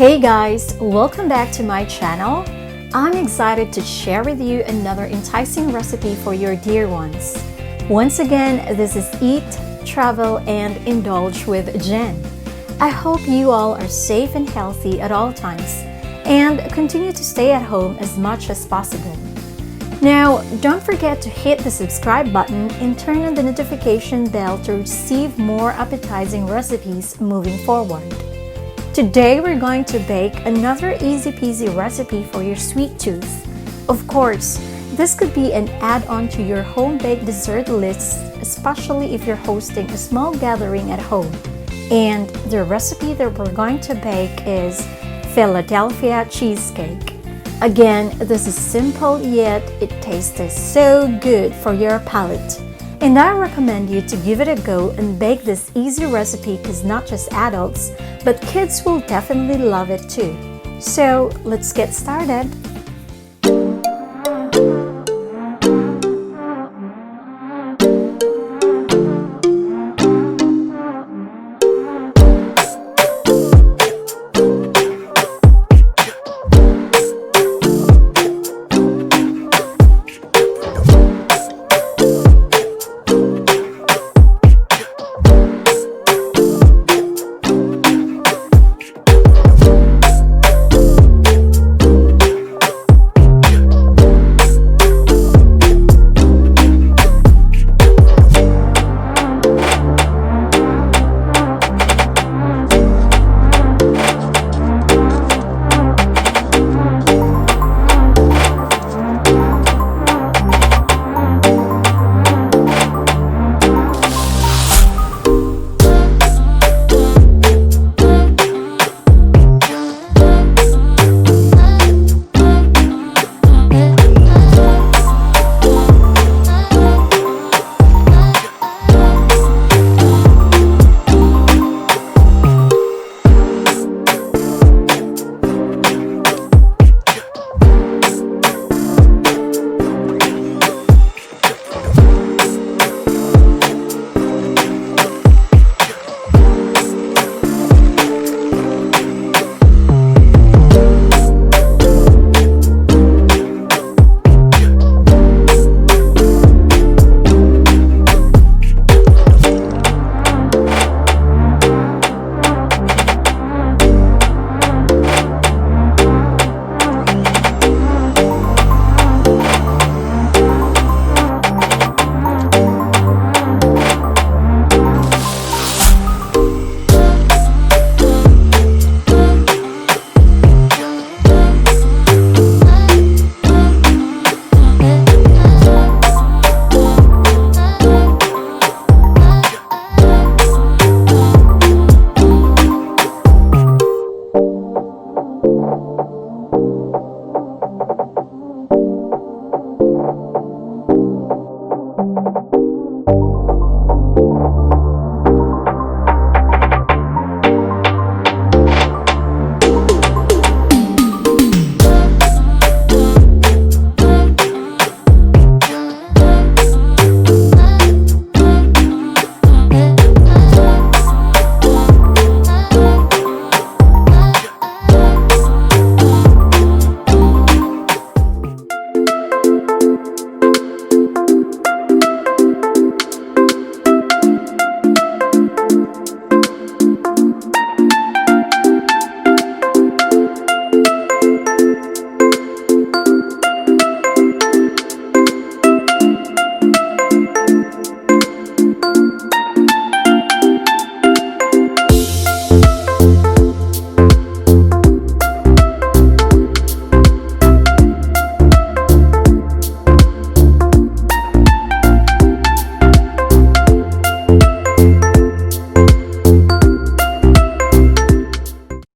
Hey guys, welcome back to my channel. I'm excited to share with you another enticing recipe for your dear ones. Once again, this is Eat, Travel, and Indulge with Jen. I hope you all are safe and healthy at all times and continue to stay at home as much as possible. Now, don't forget to hit the subscribe button and turn on the notification bell to receive more appetizing recipes moving forward. Today, we're going to bake another easy peasy recipe for your sweet tooth. Of course, this could be an add-on to your home-baked dessert list, especially if you're hosting a small gathering at home. And the recipe that we're going to bake is Philadelphia cheesecake. Again, this is simple, yet it tastes so good for your palate. And I recommend you to give it a go and bake this easy recipe because not just adults, but kids will definitely love it too. So let's get started.